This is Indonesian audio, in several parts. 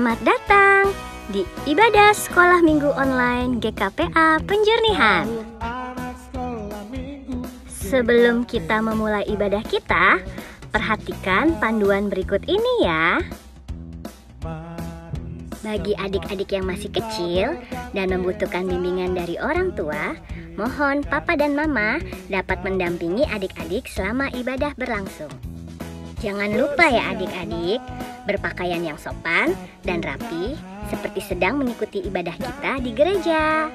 Selamat datang di Ibadah Sekolah Minggu Online GKPA Penjernihan. Sebelum kita memulai ibadah kita, perhatikan panduan berikut ini ya. Bagi adik-adik yang masih kecil dan membutuhkan bimbingan dari orang tua, mohon papa dan mama dapat mendampingi adik-adik selama ibadah berlangsung. Jangan lupa ya adik-adik, berpakaian yang sopan dan rapi seperti sedang mengikuti ibadah kita di gereja.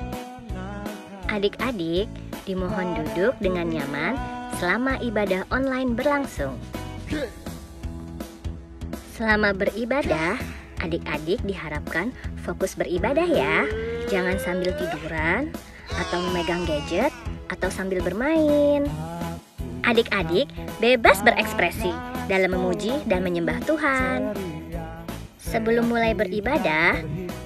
Adik-adik dimohon duduk dengan nyaman selama ibadah online berlangsung. Selama beribadah, adik-adik diharapkan fokus beribadah ya. Jangan sambil tiduran atau memegang gadget atau sambil bermain. Adik-adik bebas berekspresi dalam memuji dan menyembah Tuhan. Sebelum mulai beribadah,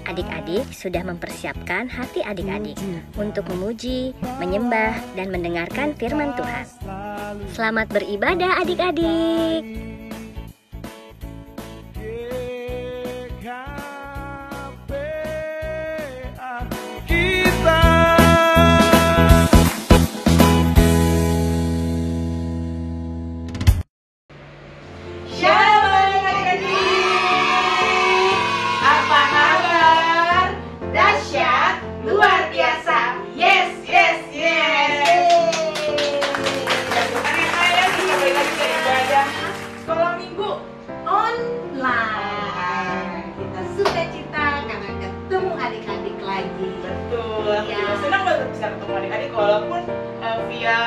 adik-adik sudah mempersiapkan hati adik-adik untuk memuji, menyembah, dan mendengarkan firman Tuhan. Selamat beribadah adik-adik. Senang banget bisa ketemu adik-adik walaupun via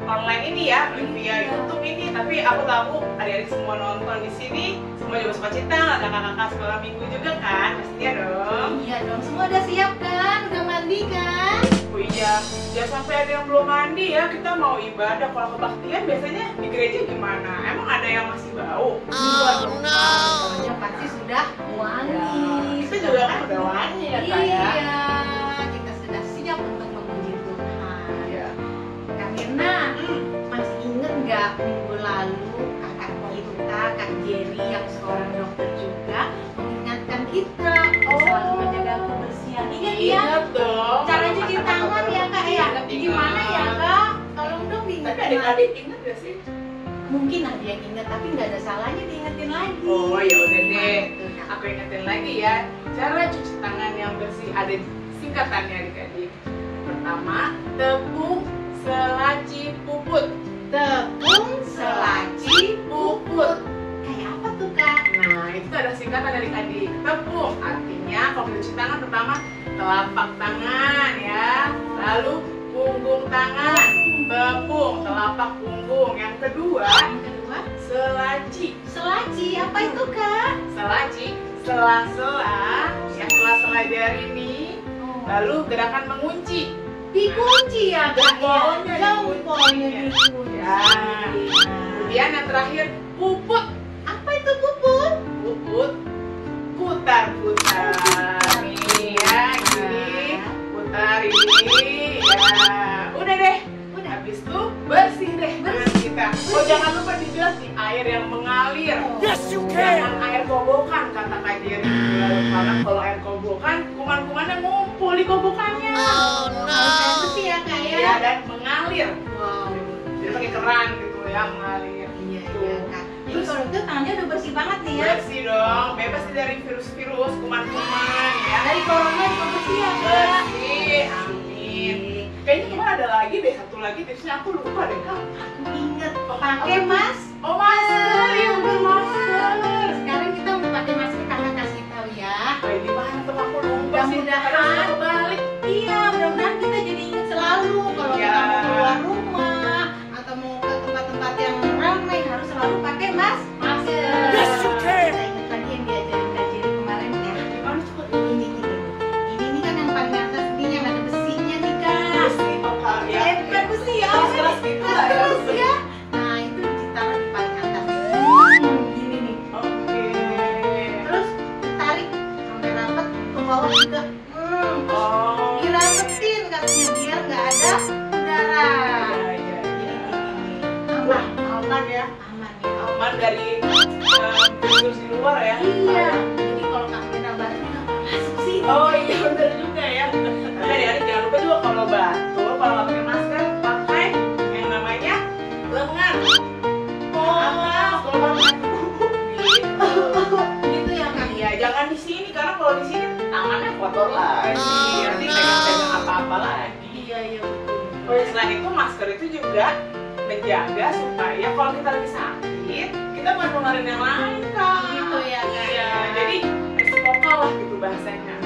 online ini ya, via YouTube ini. Tapi aku tahu adik-adik semua nonton di sini, semua juga suka cita, ada kakak-kakak sekolah minggu juga kan, pastinya dong. Iya dong, semua udah siap kan, udah mandi kan? Oh iya, jangan sampai ada yang belum mandi ya. Kita mau ibadah, kalau kebaktian biasanya di gereja gimana? Emang ada yang masih bau? Pokoknya pasti sudah wangi. Kita juga kan udah wangi ya kak ya. Iya, kita sudah siap untuk memuji Tuhan. Iya. Kak Mirna, masih inget nggak minggu lalu kakak kita, Kak Jerry yang seorang dokter juga mengingatkan kita selalu menjaga kebersihan. Ingat ya? Ingat dong. Cara cuci tangan ya kak ya? Gimana ya kak? Tolong dong Tapi diingatkan. adik-adik ingat gak sih? Mungkin ada yang ingat tapi nggak ada salahnya diingetin lagi. Oh ya udah deh, Gimana tuh, Kak? aku ingetin lagi ya. Cara cuci tangan yang bersih ada singkatannya adik-adik. Pertama, tepung selaci puput. Tepung selaci puput. Kayak apa tuh kak? Nah itu ada singkatan adik-adik. Tepung artinya kalau kita cuci tangan pertama telapak tangan ya, lalu punggung tangan, tepung telapak punggung. Yang kedua, selaci. Selaci apa itu kak? Selaci, sela-sela, ya sela-sela jari ini. Lalu gerakan mengunci. Dikunci ya kak? Jempolnya Jempolnya dikunci. Ya. Kemudian yang terakhir puput. Apa itu puput? Puput, putar-putar. Nih ya, gini, putar ini. Ya, udah deh. Udah. Habis itu bersih deh tangan kita. Oh jangan lupa dibilas di air yang mengalir. Yes, you Jangan can. air kobokan kata Kak Jerry. Karena kalau air kobokan, kuman-kumannya ngumpul di kobokannya. Air bersih ya kak ya? Ya, dan mengalir. Wow. Jadi pakai keran gitu ya, mengalir. Iya iya kak. Jadi kalau itu tangannya udah bersih banget nih ya? Bersih dong, bebas sih dari virus-virus, kuman-kuman ya. Dari corona juga bersih ya kak? Bersih, amin. Kayaknya kemarin ada lagi deh, satu lagi tipsnya aku lupa deh kak. Aku inget pakai mas. Oh masker, ya udah masker. Sekarang kita mau pakai masker, kakak kasih tahu ya. Kayak gimana tuh aku lupa sih. Mudah-mudahan. Kadang suka balik. Iya, mudah-mudahan kita jadi ingat selalu kalau Iya. kita mau keluar rumah atau mau ke tempat-tempat yang ramai harus selalu pakai masker. Yes, you can. Kita ingat lagi yang diajarin Kak Jerry kemarin ya. Gimana coba? Ini kan yang paling atas ini yang ada besinya nih kak. Bersih apa ya? Bukan besi ya, Keras-keras gitu lah ya. keras ya. Nah itu ditaruh di paling atas. Gini nih. Oke. Terus tarik sampai rapat ke bawah juga. Oh. Dirapetin katanya biar nggak ada udara. Iya, iya, iya. Aman, Aman ya. aman ya. Aman dari virus di luar ya. Iya. Jadi kalau Kak Mira ya. Tapi adik-adik jangan lupa juga kalau batuk, kalau nggak pakai masker, pakai yang namanya lengan. Kalau batuk Gitu ya Kak. iya, jangan di sini karena kalau di sini tangannya kotor lagi, nanti pegang-pegang apa-apa lagi. Iya, iya betul. Oh, ya, selain itu masker itu juga menjaga supaya kalau kita lagi sakit, kita bukan nularin yang lain Kak. Gitu ya, Kak. Iya, jadi reciprocal lah gitu bahasanya.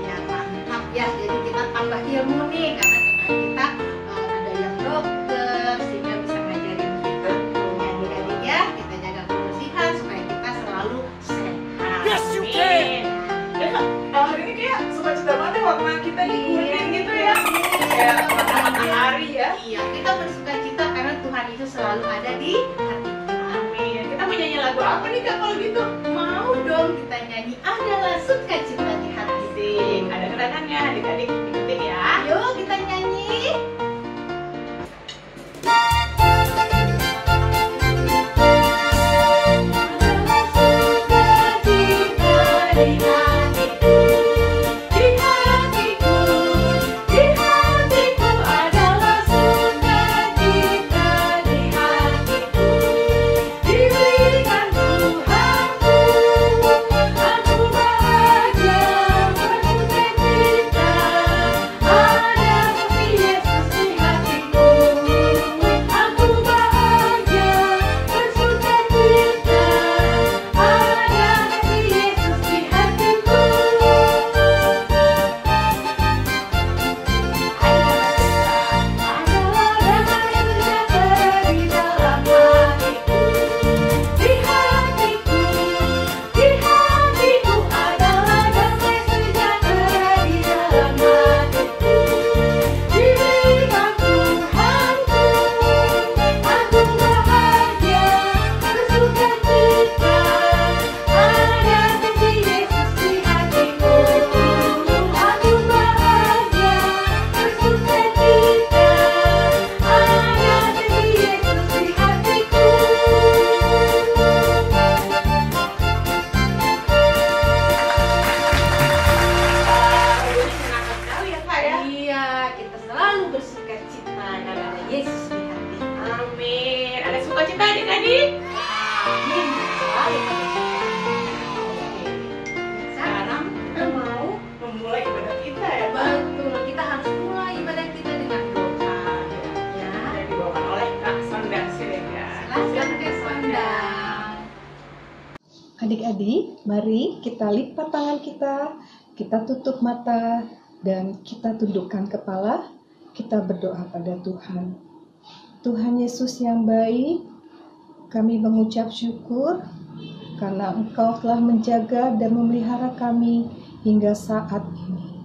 Ya mantap ya, jadi kita tambah ilmu nih karena kita ada yang dokter sehingga bisa ngajarin kita. Ya adik-adik ya, kita jaga kebersihan supaya kita selalu sehat. Amin. Ya Kak, hari ini kayak suka cita banget ya warna kita di kuning gitu ya. Kayak warna matahari ya. Iya, kita bersuka cita karena Tuhan itu selalu ada di hati kita. Amin. Kita mau nyanyi lagu apa nih Kak kalau gitu? Mau dong kita nyanyi adalah sukacita di hati. Asik. Ada gerakannya adik-adik ikutin ya. Yuk kita nyanyi. Adik-adik, mari kita lipat tangan kita tutup mata, dan kita tundukkan kepala, kita berdoa pada Tuhan. Tuhan Yesus yang baik, kami mengucap syukur karena Engkau telah menjaga dan memelihara kami hingga saat ini.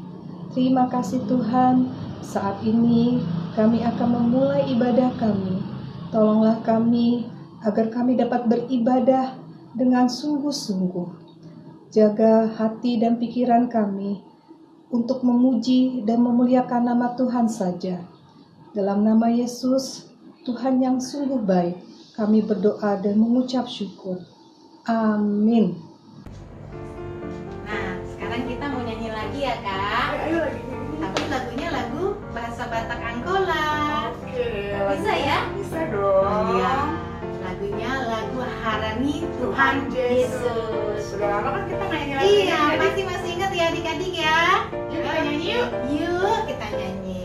Terima kasih Tuhan, saat ini kami akan memulai ibadah kami. Tolonglah kami agar kami dapat beribadah dengan sungguh-sungguh. Jaga hati dan pikiran kami untuk memuji dan memuliakan nama Tuhan saja. Dalam nama Yesus, Tuhan yang sungguh baik, kami berdoa dan mengucap syukur. Amin. Nah, sekarang kita mau nyanyi lagi ya Kak. Ayo lagi. Tapi lagunya lagu bahasa Batak Angkola. Oke. Bisa ya? Bisa dong. Iya. Lagunya lagu Harani Tuhan Yesus. Sudah lama kan kita nyanyi lagu Iya, ini. masih ingat ya adik-adik ya? Yuk kita nyanyi yuk. Yuk kita nyanyi.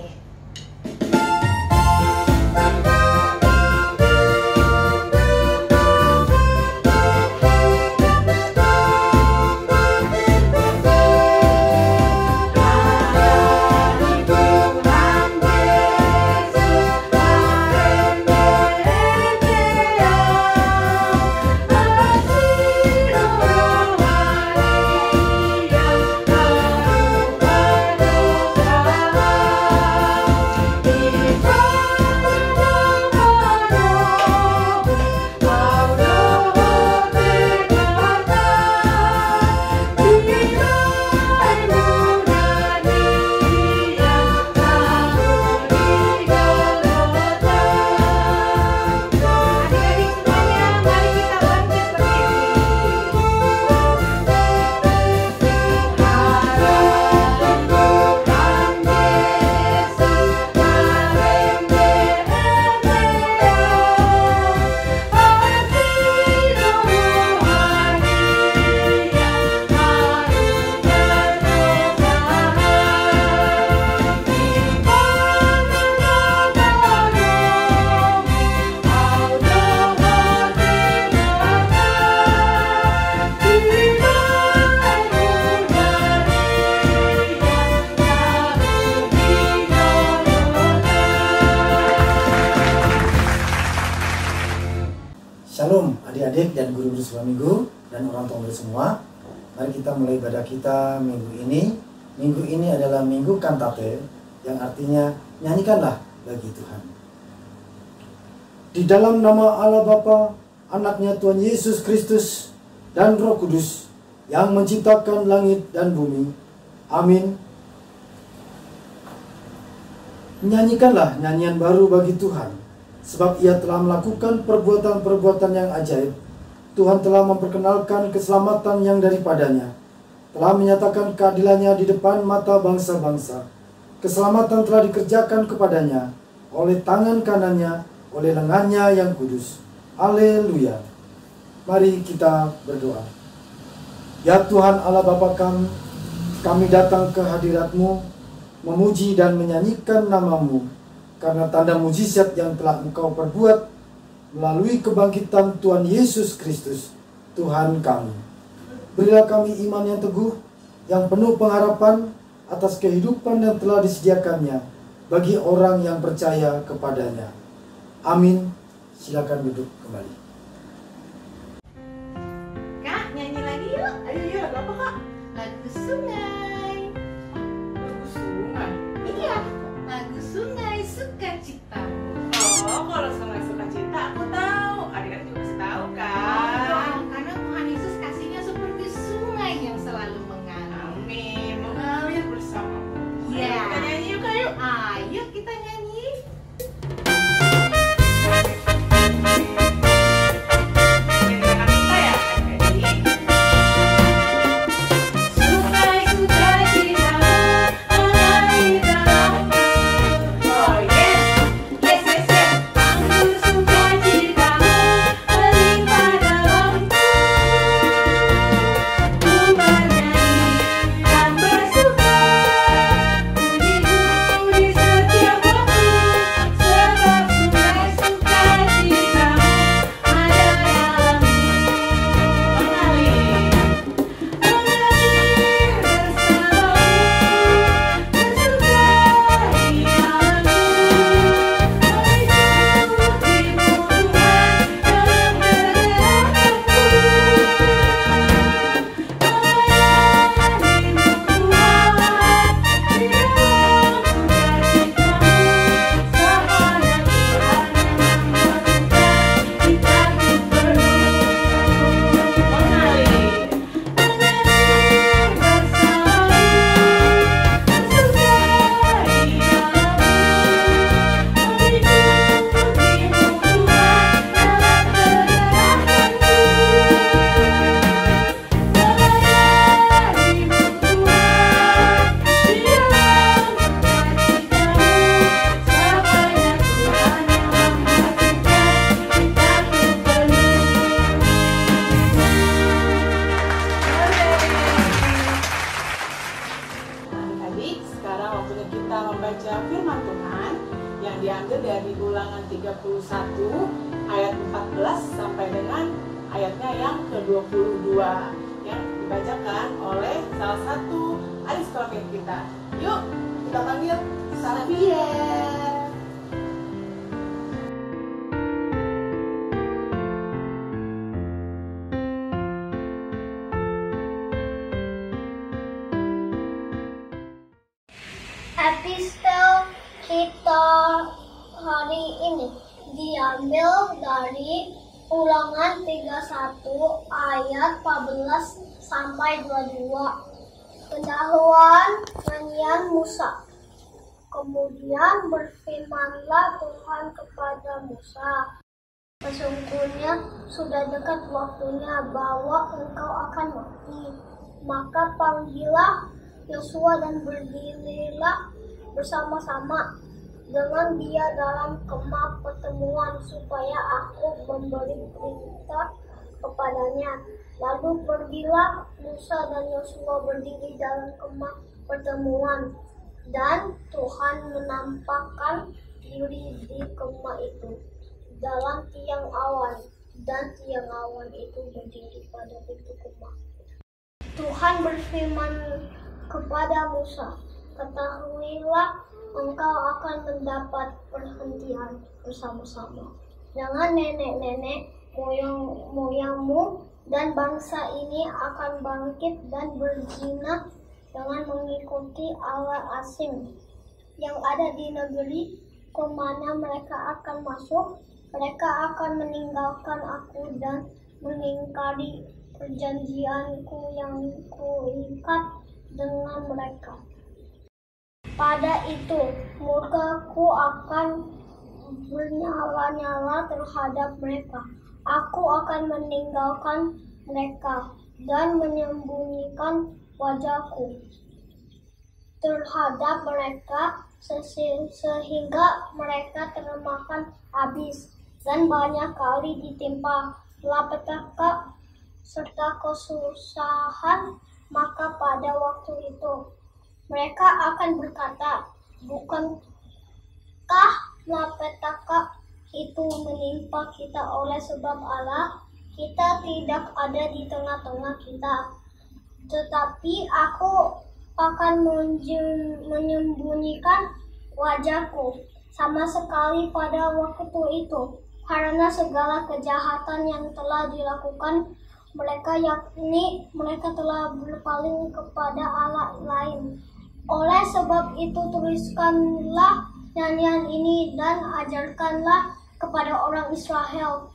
adik-adik dan guru-guru sekolah minggu dan orang tua semua, mari kita mulai ibadah kita minggu ini. Minggu ini adalah minggu kantate, yang artinya nyanyikanlah bagi Tuhan. Di dalam nama Allah Bapa, Anaknya Tuhan Yesus Kristus, dan Roh Kudus, yang menciptakan langit dan bumi. Amin. Nyanyikanlah nyanyian baru bagi Tuhan, sebab Ia telah melakukan perbuatan-perbuatan yang ajaib. Tuhan telah memperkenalkan keselamatan yang daripadanya, telah menyatakan keadilannya di depan mata bangsa-bangsa. Keselamatan telah dikerjakan kepadanya oleh tangan kanannya, oleh lengannya yang kudus. Haleluya. Mari kita berdoa. Ya Tuhan Allah Bapa kami datang ke hadirat-Mu, memuji dan menyanyikan nama-Mu, karena tanda mujizat yang telah Engkau perbuat melalui kebangkitan Tuhan Yesus Kristus, Tuhan kami. Berilah kami iman yang teguh, yang penuh pengharapan atas kehidupan yang telah disediakannya bagi orang yang percaya kepadanya. Amin. Silakan duduk kembali. Kak, nyanyi lagi yuk. Ayo, iya, lagu apa Kak? Lagu sungai. Lagu sungai. Iya, lagu sungai sukacitamu. Oh, kalau sungai sukacita aku tahu. Adik-adik juga pasti tahu kan? Karena Tuhan Yesus kasihnya seperti sungai yang selalu mengalir. Amin, mengalir bersama. Iya. Kita nyanyi yuk Kak, yuk. Ayo kita nyanyi. diambil dari Ulangan 31 ayat 14 sampai dengan ayatnya yang ke-22 yang dibacakan oleh salah satu adik sekolah kita. Yuk kita panggil Xavier. Epistel kita hari ini diambil dari Ulangan 31 ayat 14 sampai 22. Pendahuluan nyanyian Musa. Kemudian berfirmanlah Tuhan kepada Musa, sesungguhnya sudah dekat waktunya bahwa engkau akan mati. Maka panggillah Yosua dan berdirilah bersama-sama dengan dia dalam kemah pertemuan supaya aku memberi perintah kepadanya. Lalu pergilah Musa dan Yosua berdiri dalam kemah pertemuan, dan Tuhan menampakkan diri di kemah itu dalam tiang awan, dan tiang awan itu berdiri pada pintu kemah. Tuhan berfirman kepada Musa, ketahuilah engkau akan mendapat perhentian bersama-sama dengan nenek-nenek moyang-moyangmu, dan bangsa ini akan bangkit dan berjinak dengan mengikuti allah asing yang ada di negeri kemana mereka akan masuk. Mereka akan meninggalkan aku dan mengingkari perjanjianku yang kuikat dengan mereka. Pada itu, murkaku akan bernyala-nyala terhadap mereka. Aku akan meninggalkan mereka dan menyembunyikan wajahku terhadap mereka sehingga mereka termakan habis dan banyak kali ditimpa malapetaka serta kesusahan. Maka pada waktu itu mereka akan berkata, bukankah malapetaka itu menimpa kita oleh sebab Allah kita tidak ada di tengah-tengah kita? Tetapi aku akan menyembunyikan wajahku sama sekali pada waktu itu, karena segala kejahatan yang telah dilakukan mereka, yakni mereka telah berpaling kepada Allah lain. Oleh sebab itu tuliskanlah nyanyian ini dan ajarkanlah kepada orang Israel.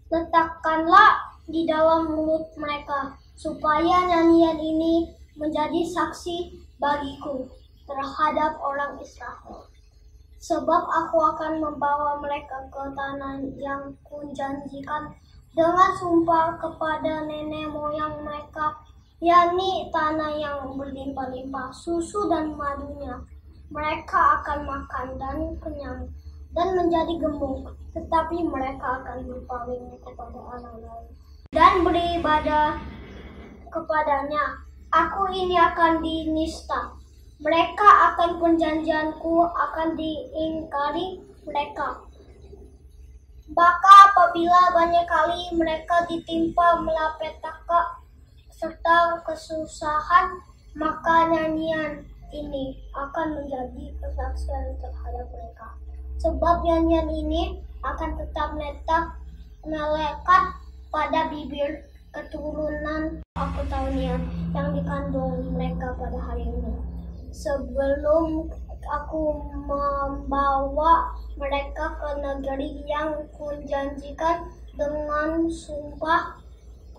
Letakkanlah di dalam mulut mereka, supaya nyanyian ini menjadi saksi bagiku terhadap orang Israel. Sebab aku akan membawa mereka ke tanah yang kujanjikan dengan sumpah kepada nenek moyang mereka, yakni tanah yang berlimpah-limpah susu dan madunya. Mereka akan makan dan kenyang dan menjadi gemuk, tetapi mereka akan berpaling kepada Allah lain dan beribadah kepadanya. Aku ini akan dinista. Mereka akan perjanjianku akan diingkari mereka. Maka apabila banyak kali mereka ditimpa malapetaka serta kesusahan, maka nyanyian ini akan menjadi kesaksian terhadap mereka. Sebab nyanyian ini akan tetap melekat pada bibir keturunan aku tahunian yang dikandung mereka pada hari ini, sebelum aku membawa mereka ke negeri yang kujanjikan dengan sumpah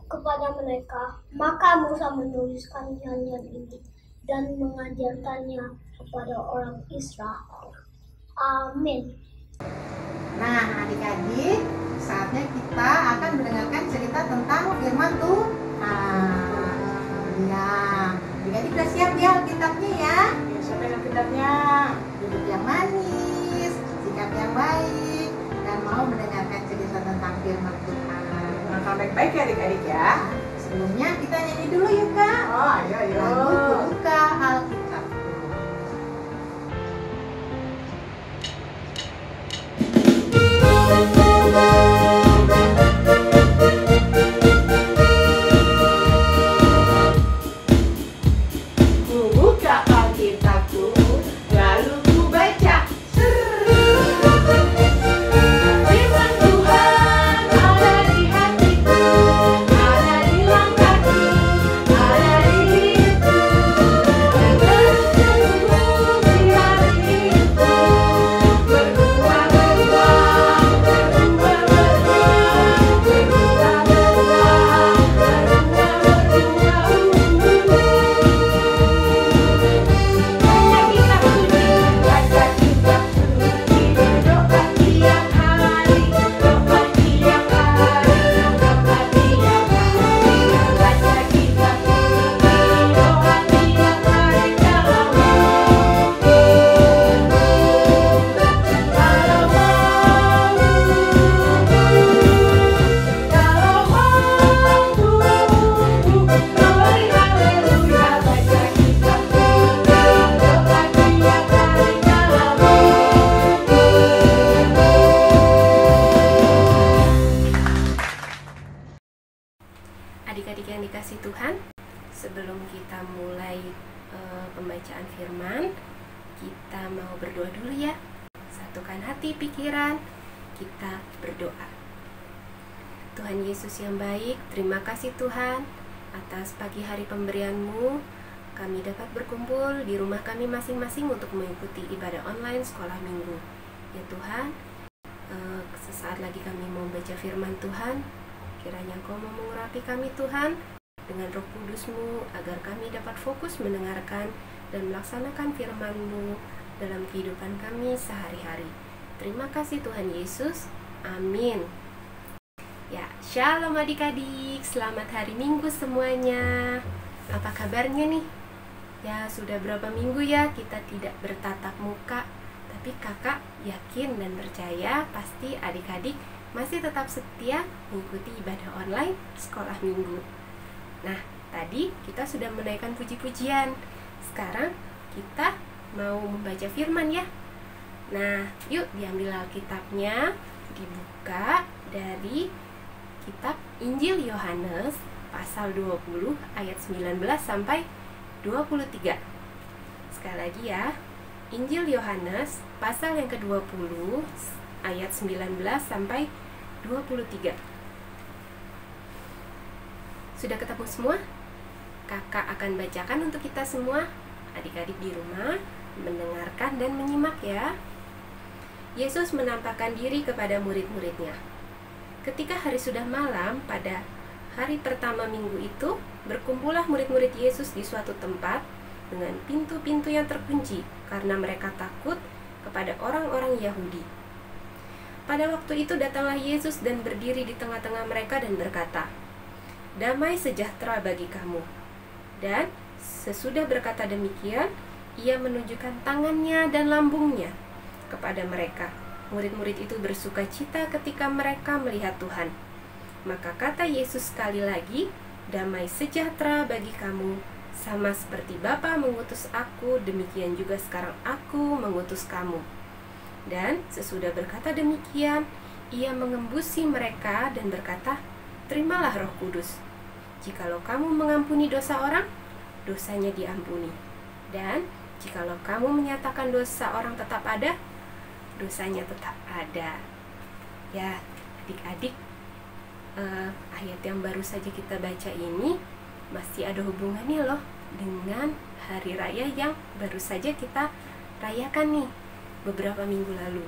kepada mereka. Maka Musa menuliskan nyanyian ini dan mengajarkannya kepada orang Israel. Amin. Nah, adik-adik, saatnya kita akan mendengarkan cerita tentang firman Tuhan. Ya, adik-adik udah siap ya Alkitabnya ya? Siapa yang kitabnya? Duduk yang manis, sikap yang baik, dan mau mendengarkan cerita tentang firman Tuhan. Dengarkan baik-baik ya adik-adik ya. Sebelumnya kita nyanyi dulu yuk Kak. Oh, ayo. Lalu buka Alkitab. Ku buka Alkitabku, lalu ku baca. Firman Tuhan ada di hatiku, ada di langkahku, ada di hidupku. Tersenyum di hari itu, berbuah, baca kitab suci, doa tiap hari, doa tiap hari, doa tiap hari. Baca kitab suci, doa tiap hari dalam Adik-adik yang dikasih Tuhan, sebelum kita mulai pembacaan firman, kita mau berdoa dulu ya. Satukan hati pikiran, kita berdoa. Tuhan Yesus yang baik, terima kasih Tuhan atas pagi hari pemberian-Mu. Kami dapat berkumpul di rumah kami masing-masing untuk mengikuti ibadah online sekolah minggu. Ya Tuhan, sesaat lagi kami mau baca firman Tuhan. Kiranya Engkau mau mengurapi kami Tuhan dengan Roh Kudus-Mu, agar kami dapat fokus mendengarkan dan melaksanakan firman-Mu dalam kehidupan kami sehari-hari. Terima kasih Tuhan Yesus. Amin. Ya, shalom adik-adik, selamat hari Minggu semuanya. Apa kabarnya nih? Ya, sudah berapa minggu ya kita tidak bertatap muka. Tapi kakak yakin dan percaya pasti adik-adik masih tetap setia mengikuti ibadah online sekolah minggu. Nah, tadi kita sudah menaikkan puji-pujian. Sekarang kita mau membaca firman ya. Nah, yuk diambil Alkitabnya, dibuka dari kitab Injil Yohanes pasal 20 ayat 19 sampai 23. Sekali lagi ya, Injil Yohanes pasal yang ke-20 ayat 19 sampai 23. Sudah ketemu semua? Kakak akan bacakan untuk kita semua. Adik-adik di rumah mendengarkan dan menyimak ya. Yesus menampakkan diri kepada murid-muridnya. Ketika hari sudah malam, pada hari pertama minggu itu, berkumpullah murid-murid Yesus di suatu tempat dengan pintu-pintu yang terkunci, karena mereka takut kepada orang-orang Yahudi. Pada waktu itu datanglah Yesus dan berdiri di tengah-tengah mereka dan berkata, "Damai sejahtera bagi kamu." Dan sesudah berkata demikian, ia menunjukkan tangannya dan lambungnya kepada mereka. Murid-murid itu bersuka cita ketika mereka melihat Tuhan. Maka kata Yesus sekali lagi, "Damai sejahtera bagi kamu. Sama seperti Bapa mengutus aku, demikian juga sekarang aku mengutus kamu." Dan sesudah berkata demikian, ia mengembusi mereka dan berkata, "Terimalah Roh Kudus. Jikalau kamu mengampuni dosa orang, dosanya diampuni. Dan jikalau kamu menyatakan dosa orang tetap ada, dosanya tetap ada." Ya, adik-adik, ayat yang baru saja kita baca ini masih ada hubungannya loh dengan hari raya yang baru saja kita rayakan nih beberapa minggu lalu.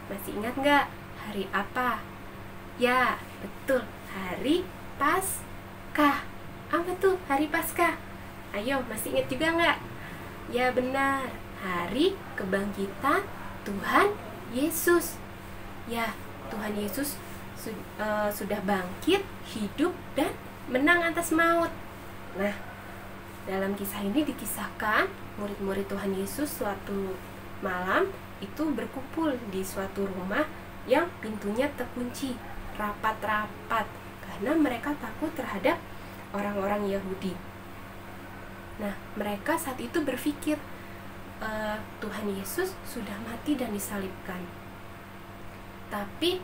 Masih ingat nggak hari apa? Ya, betul, hari Paskah. Apa tuh hari Paskah? Ayo, masih ingat juga nggak? Ya benar, hari kebangkitan Tuhan Yesus. Ya, Tuhan Yesus sudah bangkit, hidup, dan menang atas maut. Nah, dalam kisah ini dikisahkan murid-murid Tuhan Yesus suatu malam itu berkumpul di suatu rumah yang pintunya terkunci rapat-rapat karena mereka takut terhadap orang-orang Yahudi. Nah, mereka saat itu berpikir Tuhan Yesus sudah mati dan disalibkan. Tapi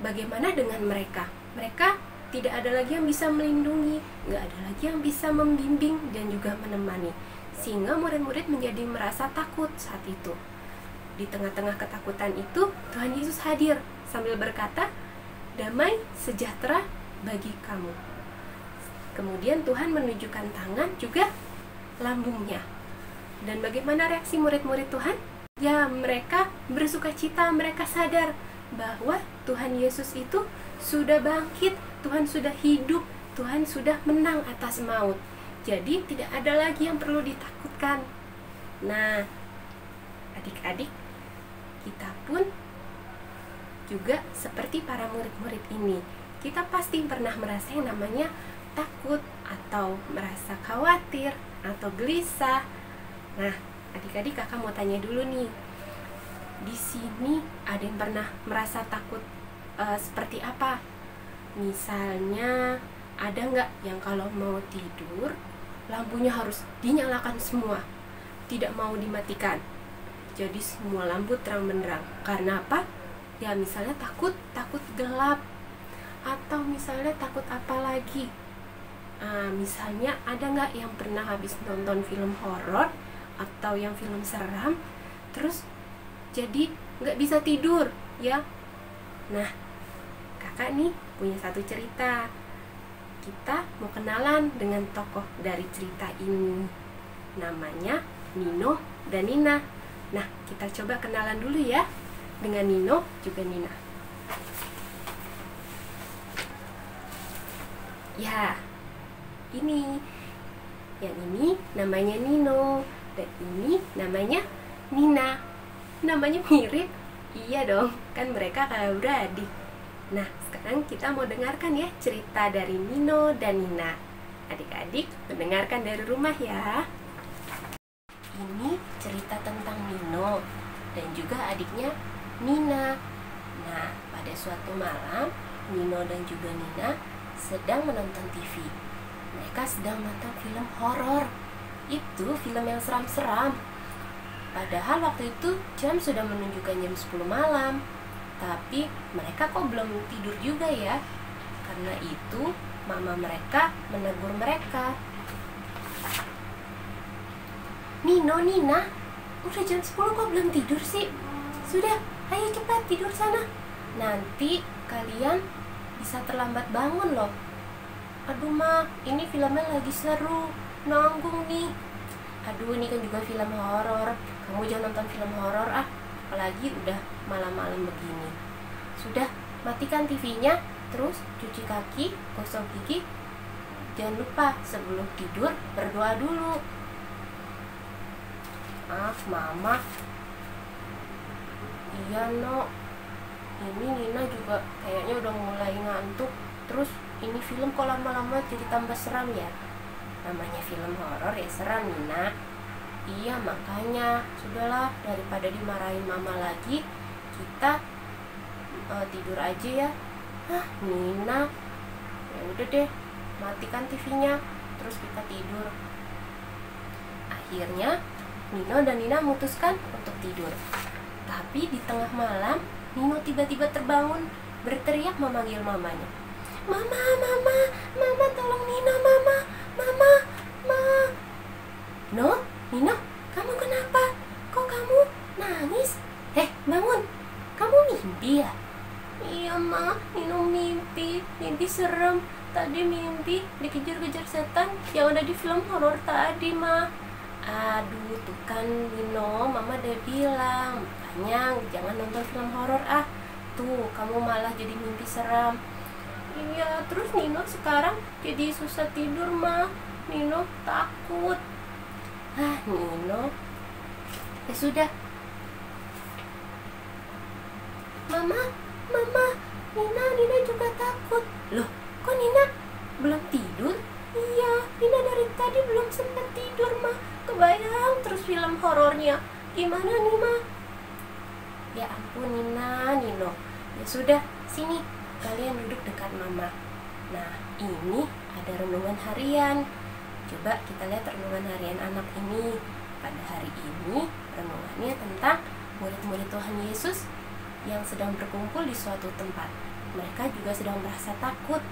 bagaimana dengan mereka? Mereka tidak ada lagi yang bisa melindungi, nggak ada lagi yang bisa membimbing dan juga menemani. Sehingga murid-murid menjadi merasa takut saat itu. Di tengah-tengah ketakutan itu, Tuhan Yesus hadir sambil berkata, "Damai sejahtera bagi kamu." Kemudian Tuhan menunjukkan tangan juga lambungnya. Dan bagaimana reaksi murid-murid Tuhan? Ya, mereka bersuka cita, mereka sadar bahwa Tuhan Yesus itu sudah bangkit, Tuhan sudah hidup, Tuhan sudah menang atas maut. Jadi tidak ada lagi yang perlu ditakutkan. Nah, adik-adik, kita pun juga seperti para murid-murid ini. Kita pasti pernah merasa yang namanya takut atau merasa khawatir atau gelisah. Nah, adik-adik, kakak mau tanya dulu nih. Di sini ada yang pernah merasa takut seperti apa? Misalnya, ada nggak yang kalau mau tidur lampunya harus dinyalakan semua, tidak mau dimatikan, jadi semua lampu terang benderang? Karena apa? Ya misalnya takut gelap, atau misalnya takut apa lagi? Misalnya ada nggak yang pernah habis nonton film horor atau yang film seram, terus jadi nggak bisa tidur ya? Nah, kakak nih punya satu cerita. Kita mau kenalan dengan tokoh dari cerita ini. Namanya Nino dan Nina. Nah, kita coba kenalan dulu ya dengan Nino juga Nina. Ya, ini. Yang ini namanya Nino dan ini namanya Nina. Namanya mirip? Iya dong, kan mereka kakak beradik. Nah, sekarang kita mau dengarkan ya cerita dari Nino dan Nina. Adik-adik mendengarkan dari rumah ya. Ini cerita tentang Nino dan juga adiknya Nina. Nah, pada suatu malam Nino dan juga Nina sedang menonton TV. Mereka sedang nonton film horor. Itu film yang seram-seram. Padahal waktu itu jam sudah menunjukkan jam 10 malam. Tapi mereka kok belum tidur juga ya. Karena itu mama mereka menegur mereka. Nino, Nina, udah jam 10 kok belum tidur sih? Sudah, ayo cepat tidur sana. Nanti kalian bisa terlambat bangun loh. Aduh ma, ini filmnya lagi seru, nanggung nih. Aduh, ini kan juga film horor. Kamu jangan nonton film horor ah, apalagi udah malam-malam begini. Sudah, matikan TV-nya, terus cuci kaki, gosok gigi. Jangan lupa sebelum tidur berdoa dulu. Ah, mama. Iya no, ini Nina juga kayaknya udah mulai ngantuk. Terus ini film kok lama-lama jadi tambah seram ya. Namanya film horor ya seram Nina. Iya makanya, sudahlah daripada dimarahin mama lagi, kita tidur aja ya. Hah Nina, ya udah deh, matikan TV-nya, terus kita tidur. Akhirnya Nino dan Nina memutuskan untuk tidur. Tapi di tengah malam Nino tiba-tiba terbangun, berteriak memanggil mamanya. Mama, mama, mama tolong Nina, mama, mama, ma. No, Nino, kamu kenapa? Kok kamu nangis? Bangun, kamu mimpi ya? Iya ma, Nino mimpi serem. Tadi mimpi dikejar-kejar setan yang ada di film horor tadi ma. Aduh, tuh kan Nino, mama udah bilang, makanya jangan nonton film horor ah. Tuh, kamu malah jadi mimpi seram. Iya, terus Nino sekarang jadi susah tidur mah. Nino takut. Ah, Nino. Ya sudah. Mama, Nina juga takut. Loh, kok Nina belum tidur? Iya, Nina dari tadi belum sempat tidur mah. Kebayang terus film horornya. Gimana nih mah? Ya ampun Nina, Nino. Ya sudah, sini. Kalian duduk dekat mama. Nah, ini ada renungan harian. Coba kita lihat renungan harian anak ini. Pada hari ini, renungannya tentang murid-murid Tuhan Yesus yang sedang berkumpul di suatu tempat. Mereka juga sedang merasa takut.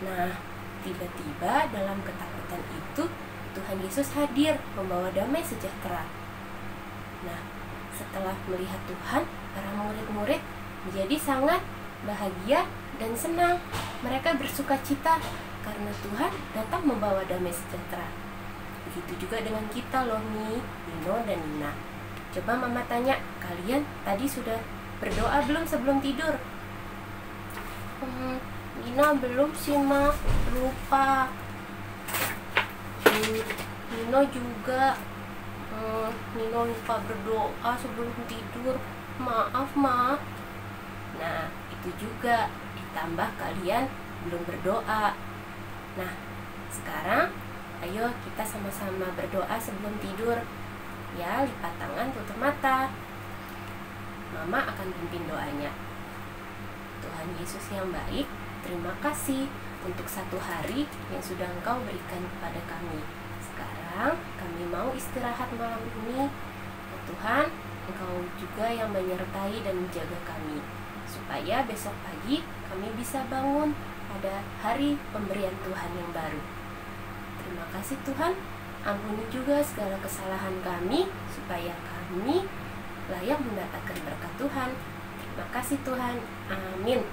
Nah, tiba-tiba dalam ketakutan itu, Tuhan Yesus hadir membawa damai sejahtera. Nah, setelah melihat Tuhan, para murid-murid menjadi sangat bahagia dan senang. Mereka bersuka cita karena Tuhan datang membawa damai sejahtera. Begitu juga dengan kita loh nih, Nino dan Nina. Coba mama tanya, kalian tadi sudah berdoa belum sebelum tidur? Nina belum sih ma, lupa. Nino juga. Nino lupa berdoa sebelum tidur. Maaf ma. Nah, itu juga ditambah kalian belum berdoa. Nah, sekarang ayo kita sama-sama berdoa sebelum tidur. Ya, lipat tangan, tutup mata. Mama akan pimpin doanya. Tuhan Yesus yang baik, terima kasih untuk satu hari yang sudah Engkau berikan kepada kami. Sekarang kami mau istirahat malam ini. Ya Tuhan, Engkau juga yang menyertai dan menjaga kami, supaya besok pagi kami bisa bangun pada hari pemberian Tuhan yang baru. Terima kasih Tuhan, ampuni juga segala kesalahan kami, supaya kami layak mendapatkan berkat Tuhan. Terima kasih Tuhan, amin.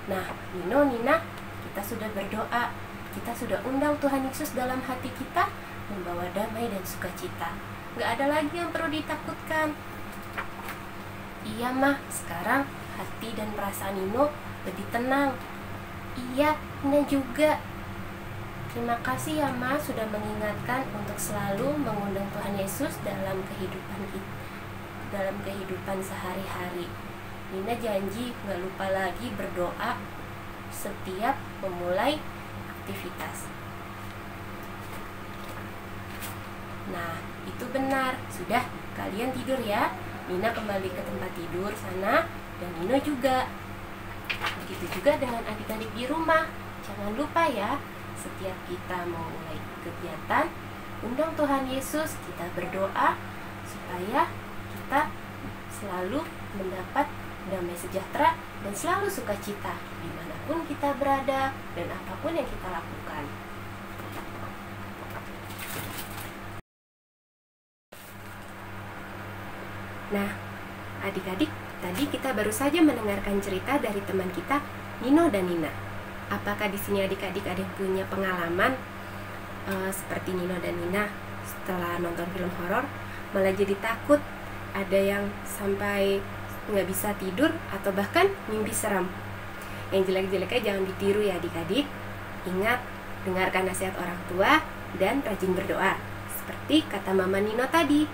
Nah, Nino, Nina, kita sudah berdoa, kita sudah undang Tuhan Yesus dalam hati kita, membawa damai dan sukacita. Gak ada lagi yang perlu ditakutkan. Iya mah, sekarang hati dan perasaan Nino lebih tenang. Iya, Nina juga. Terima kasih ya Ma sudah mengingatkan untuk selalu mengundang Tuhan Yesus dalam kehidupan kita, dalam kehidupan sehari-hari. Nina janji gak lupa lagi berdoa setiap memulai aktivitas. Nah, itu benar. Sudah, kalian tidur ya. Nina kembali ke tempat tidur sana, dan Nino juga. Begitu juga dengan adik-adik di rumah. Jangan lupa ya, setiap kita mau mulai kegiatan, undang Tuhan Yesus, kita berdoa supaya kita selalu mendapat damai sejahtera dan selalu sukacita dimanapun kita berada dan apapun yang kita lakukan. Nah, adik-adik, tadi kita baru saja mendengarkan cerita dari teman kita, Nino dan Nina. Apakah di sini adik-adik ada yang punya pengalaman seperti Nino dan Nina setelah nonton film horor malah jadi takut, ada yang sampai nggak bisa tidur atau bahkan mimpi seram? Yang jelek-jeleknya jangan ditiru ya adik-adik. Ingat, dengarkan nasihat orang tua dan rajin berdoa. Seperti kata Mama Nino tadi,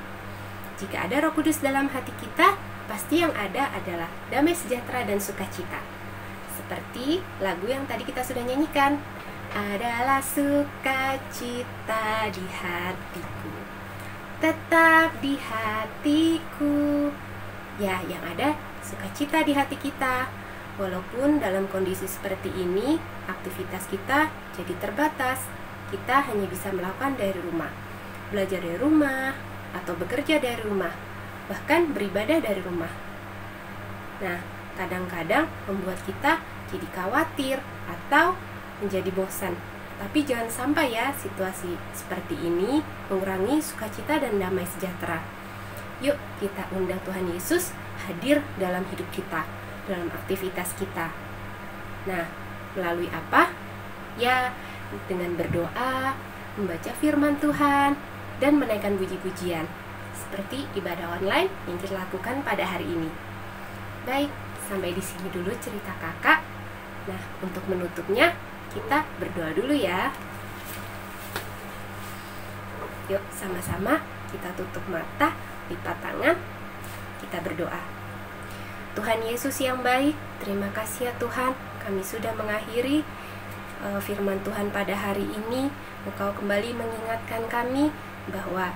jika ada Roh Kudus dalam hati kita, pasti yang ada adalah damai sejahtera dan sukacita. Seperti lagu yang tadi kita sudah nyanyikan, adalah sukacita di hatiku, tetap di hatiku. Ya, yang ada sukacita di hati kita. Walaupun dalam kondisi seperti ini, aktivitas kita jadi terbatas. Kita hanya bisa melakukan dari rumah, belajar dari rumah, atau bekerja dari rumah, bahkan beribadah dari rumah. Nah, kadang-kadang membuat kita jadi khawatir atau menjadi bosan. Tapi jangan sampai ya situasi seperti ini mengurangi sukacita dan damai sejahtera. Yuk kita undang Tuhan Yesus hadir dalam hidup kita, dalam aktivitas kita. Nah, melalui apa? Ya, dengan berdoa, membaca firman Tuhan, dan menaikkan puji-pujian, seperti ibadah online yang kita lakukan pada hari ini. Baik, sampai di sini dulu cerita kakak. Nah, untuk menutupnya, kita berdoa dulu ya. Yuk, sama-sama kita tutup mata, lipat tangan, kita berdoa. Tuhan Yesus yang baik, terima kasih ya Tuhan, kami sudah mengakhiri firman Tuhan pada hari ini. Engkau kembali mengingatkan kami bahwa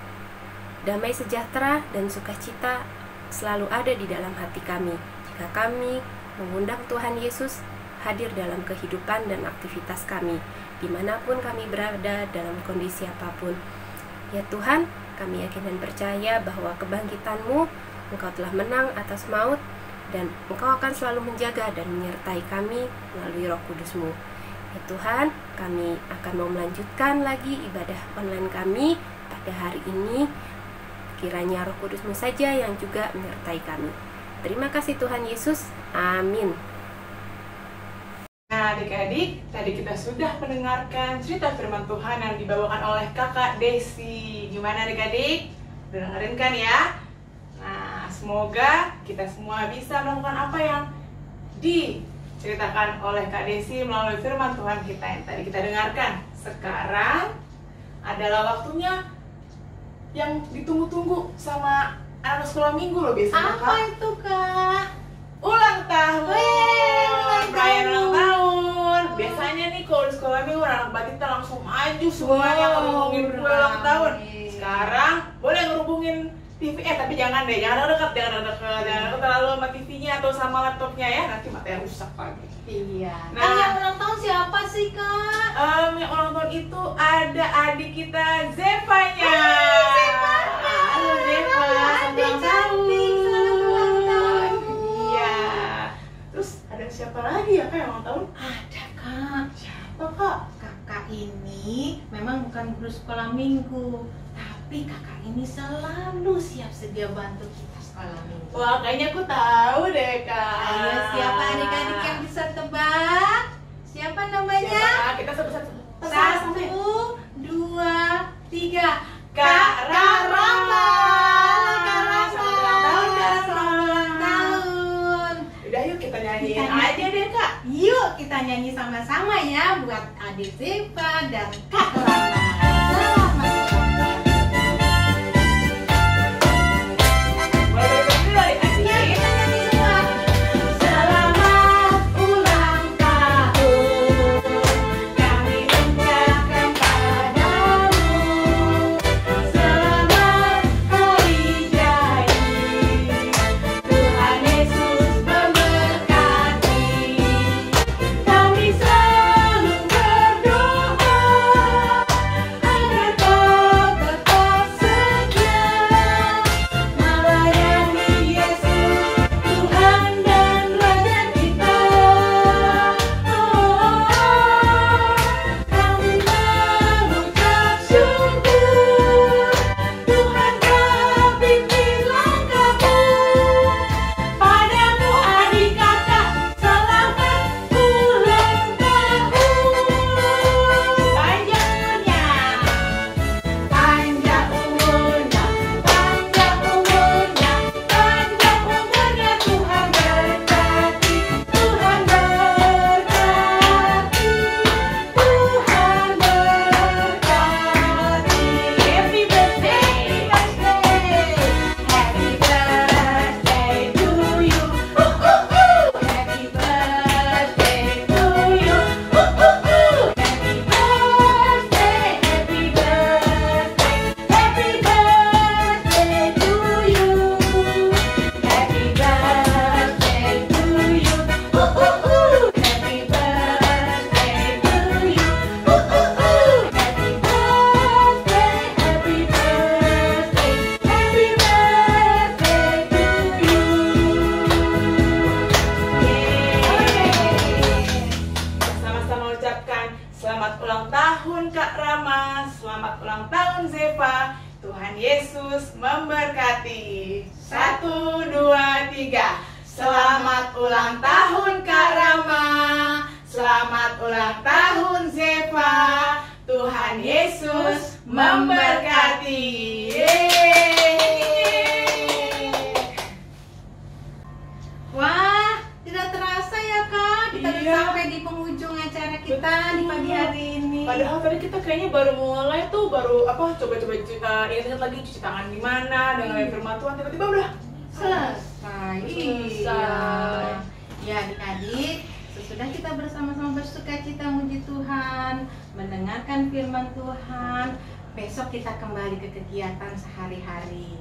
damai sejahtera dan sukacita selalu ada di dalam hati kami jika kami mengundang Tuhan Yesus hadir dalam kehidupan dan aktivitas kami, dimanapun kami berada, dalam kondisi apapun. Ya Tuhan, kami yakin dan percaya bahwa kebangkitan-Mu, Engkau telah menang atas maut, dan Engkau akan selalu menjaga dan menyertai kami melalui Roh Kudus-Mu. Ya Tuhan, kami akan mau melanjutkan lagi ibadah online kami pada hari ini. Kiranya Roh Kudus-Mu saja yang juga menyertai kami. Terima kasih Tuhan Yesus. Amin. Nah adik-adik, tadi kita sudah mendengarkan cerita firman Tuhan yang dibawakan oleh kakak Desi. Gimana adik-adik? Dengerin kan ya? Nah, semoga kita semua bisa melakukan apa yang diceritakan oleh Kak Desi melalui firman Tuhan kita yang tadi kita dengarkan. Sekarang adalah waktunya yang ditunggu-tunggu sama anak sekolah minggu loh biasanya. Apa itu Kak? Ulang tahun. Ulang Perayaan tahun. ulang tahun. Biasanya nih kalau di sekolah minggu anak balita langsung maju semuanya ngerubungin kue ulang tahun. Sekarang boleh ngerubungin TV, tapi jangan deh, jangan dekat, jangan dekat terlalu sama TV-nya atau sama laptopnya ya, nanti matanya rusak lagi. Iya. Nah, yang ulang tahun siapa sih Kak? Yang ulang tahun itu ada adik kita Zevanya. Halo Zeva, selamat ulang tahun. Selamat ulang tahun. Iya. Terus ada siapa lagi ya Kak yang ulang tahun? Ada Kak. Siapa Kak? Kakak ini memang bukan guru sekolah minggu, tapi kakak ini selalu siap sedia bantu kita sekolah minggu. Wah, kayaknya aku tahu deh, Kak. Ayo, siapa adik-adik yang bisa tebak? Siapa namanya? Siapa? Kita sebut-sebut. 1, 2, 3. Kak Rama. Kak Rama. Selamat ulang tahun, Kak. Selamat ulang tahun. Udah, yuk kita nyanyiin aja deh, Kak. Yuk kita nyanyi sama-sama ya buat adik Zefa dan Kak Rama. Selamat ulang tahun. Mulai dari dulu, adik-adik. Ya, kita nyanyi semua. Selamat ulang tahun, kami ucapkan padamu. Selamat hari jadi, Tuhan Yesus memberkati. Kami selalu berdoa agar kau tetap setia melayani Yesus, Tuhan dan Raja kita. Kami mengucap syukur, Tuhan kau pimpin langkahmu. Padamu adik kakak, selamat ulang tahun. Panjang umurnya, panjang umurnya, panjang umurnya, panjang umurnya. Tuhan berkati, Tuhan berkati, Tuhan berkati. Happy birthday, happy birthday to you. Happy birthday to you. Happy birthday, happy birthday, happy birthday to you. Happy birthday to you. Happy birthday to you. Happy birthday, happy birthday, happy birthday to you. Sama-sama ucapkan selamat ulang tahun Kak Rama, selamat ulang tahun Zefa. Tuhan Yesus memberkati. 1, 2, 3. Selamat ulang tahun Kak Rama, selamat ulang tahun Zefa. Tuhan Yesus memberkati. Yeay. Wah, tidak terasa ya Kak, kita udah Iya. sampai di penghujung acara kita di pagi hari ini. Padahal tadi kita kayaknya baru mulai tuh, baru coba-coba ingat lagi cuci tangan gimana dengan firman Tuhan, tiba-tiba udah Selesai. Selesai. Ya adik-adik, sesudah kita bersama-sama bersukacita memuji Tuhan, mendengarkan firman Tuhan, besok kita kembali ke kegiatan sehari-hari.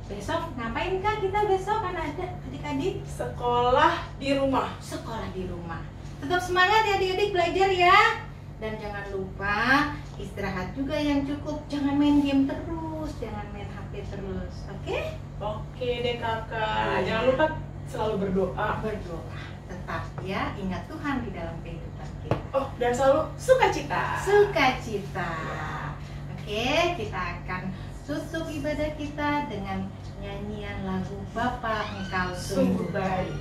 Besok ngapain Kak kita besok adik-adik? sekolah di rumah. Sekolah di rumah. Tetap semangat ya adik-adik belajar ya. Dan jangan lupa istirahat juga yang cukup. Jangan main game terus, jangan main HP terus. Oke? Oke deh kakak, jangan lupa selalu berdoa. Berdoa. Tetap ya, ingat Tuhan di dalam kehidupan kita. Oh, dan selalu sukacita. Sukacita. Oke, kita akan tutup ibadah kita dengan nyanyian lagu Bapa Engkau Sungguh Sungguh baik.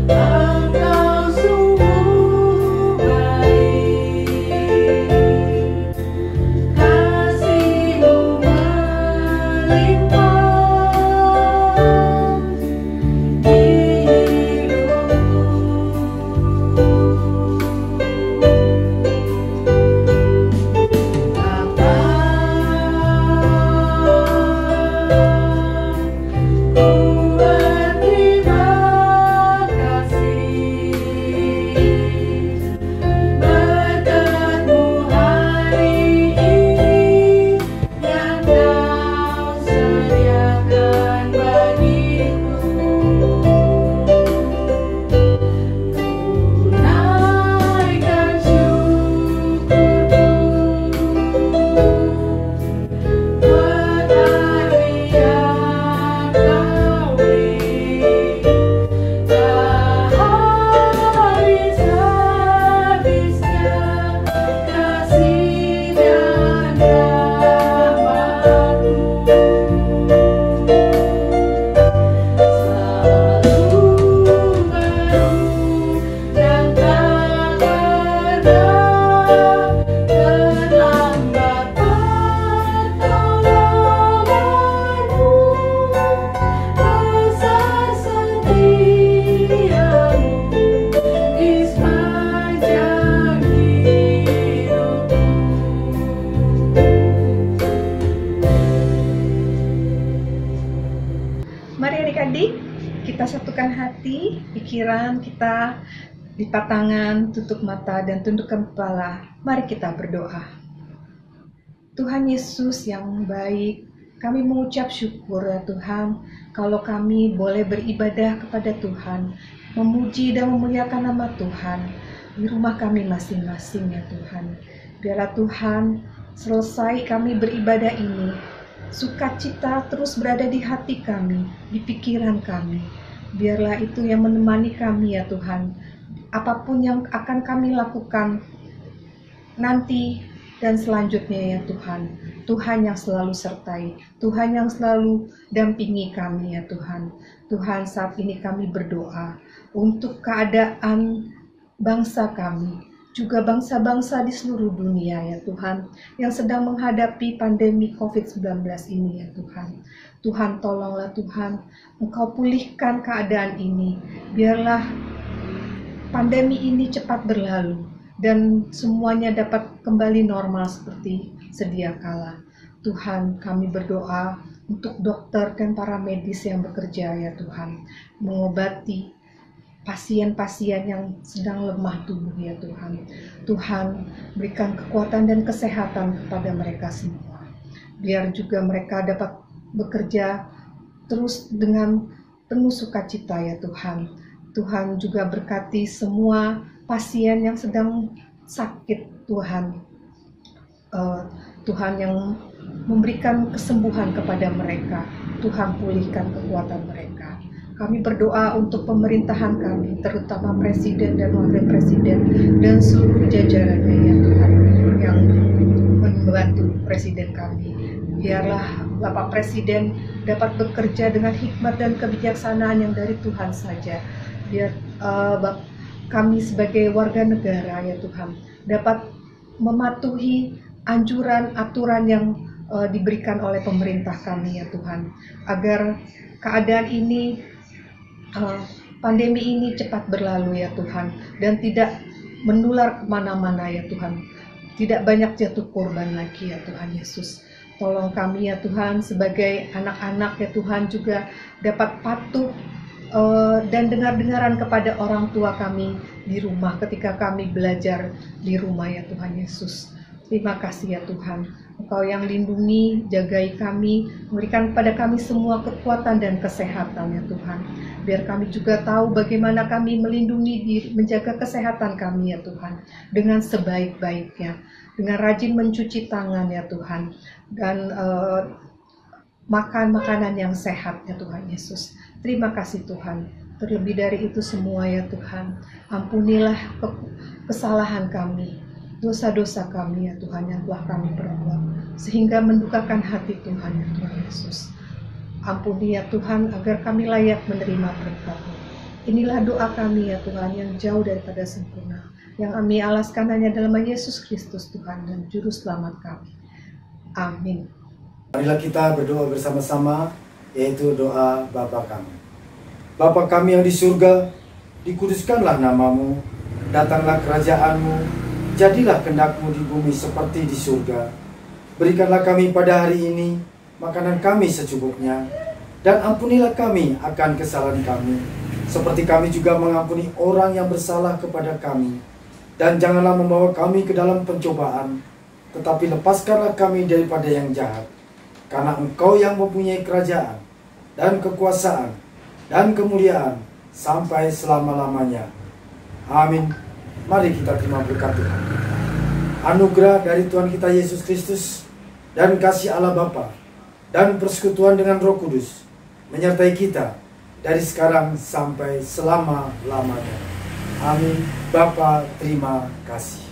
Engkau sungguh baik, kasih-Mu melimpah. pikiran kita, lipat tangan, tutup mata, dan tundukkan kepala. Mari kita berdoa. Tuhan Yesus yang baik, kami mengucap syukur ya Tuhan, kalau kami boleh beribadah kepada Tuhan, memuji dan memuliakan nama Tuhan di rumah kami masing-masing ya Tuhan. Biarlah Tuhan, selesai kami beribadah ini, sukacita terus berada di hati kami, di pikiran kami. Biarlah itu yang menemani kami ya Tuhan. Apapun yang akan kami lakukan nanti dan selanjutnya ya Tuhan, Tuhan yang selalu sertai, Tuhan yang selalu dampingi kami ya Tuhan. Tuhan, saat ini kami berdoa untuk keadaan bangsa kami, juga bangsa-bangsa di seluruh dunia ya Tuhan, yang sedang menghadapi pandemi COVID-19 ini ya Tuhan. Tuhan, tolonglah Tuhan, Engkau pulihkan keadaan ini, biarlah pandemi ini cepat berlalu dan semuanya dapat kembali normal seperti sedia kala. Tuhan, kami berdoa untuk dokter dan para medis yang bekerja ya Tuhan, mengobati pasien-pasien yang sedang lemah tubuh ya Tuhan. Tuhan, berikan kekuatan dan kesehatan kepada mereka semua. Biar juga mereka dapat bekerja terus dengan penuh sukacita ya Tuhan. Tuhan juga berkati semua pasien yang sedang sakit Tuhan. Tuhan yang memberikan kesembuhan kepada mereka. Tuhan pulihkan kekuatan mereka. Kami berdoa untuk pemerintahan kami, terutama Presiden dan Wakil Presiden dan seluruh jajarannya ya Tuhan, yang membantu Presiden kami. Biarlah Bapak Presiden dapat bekerja dengan hikmat dan kebijaksanaan yang dari Tuhan saja. Biar kami sebagai warga negara ya Tuhan dapat mematuhi anjuran aturan yang diberikan oleh pemerintah kami ya Tuhan, agar keadaan ini, pandemi ini cepat berlalu ya Tuhan, dan tidak menular kemana-mana ya Tuhan, tidak banyak jatuh korban lagi ya Tuhan Yesus. Tolong kami ya Tuhan sebagai anak-anak ya Tuhan juga dapat patuh dan dengar-dengaran kepada orang tua kami di rumah ketika kami belajar di rumah ya Tuhan Yesus. Terima kasih ya Tuhan, Engkau yang lindungi, jagai kami, memberikan kepada kami semua kekuatan dan kesehatan ya Tuhan. Biar kami juga tahu bagaimana kami melindungi diri, menjaga kesehatan kami ya Tuhan, dengan sebaik-baiknya, dengan rajin mencuci tangan ya Tuhan, dan makan makanan yang sehat ya Tuhan Yesus. Terima kasih Tuhan. Terlebih dari itu semua ya Tuhan, ampunilah kesalahan kami, dosa-dosa kami ya Tuhan yang telah kami perbuat, sehingga mendukakan hati Tuhan ya Tuhan Yesus. Ampuni ya Tuhan agar kami layak menerima berkat-Mu. Inilah doa kami ya Tuhan yang jauh daripada sempurna, yang kami alaskan hanya dalam nama Yesus Kristus Tuhan dan Juru Selamat kami. Amin. Marilah kita berdoa bersama-sama, yaitu doa Bapa kami. Bapa kami yang di surga, dikuduskanlah nama-Mu, datanglah kerajaan-Mu, jadilah kehendak-Mu di bumi seperti di surga. Berikanlah kami pada hari ini makanan kami secukupnya, dan ampunilah kami akan kesalahan kami, seperti kami juga mengampuni orang yang bersalah kepada kami. Dan janganlah membawa kami ke dalam pencobaan, tetapi lepaskanlah kami daripada yang jahat. Karena Engkau yang mempunyai kerajaan, dan kekuasaan, dan kemuliaan, sampai selama-lamanya. Amin. Mari kita terima berkat Tuhan. Anugerah dari Tuhan kita Yesus Kristus, dan kasih Allah Bapa, dan persekutuan dengan Roh Kudus, menyertai kita dari sekarang sampai selama-lamanya. Amin. Bapa, terima kasih.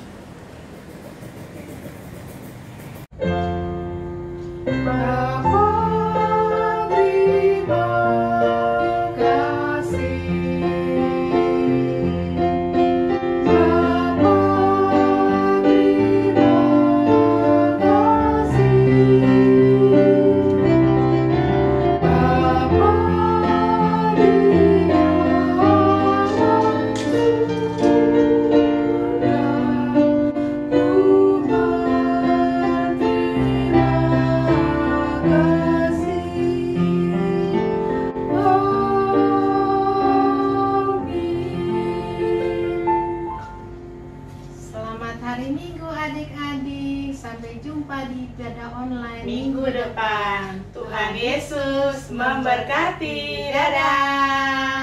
adik-adik. Sampai jumpa di ibadah online minggu depan. Tuhan Yesus memberkati. Dadah.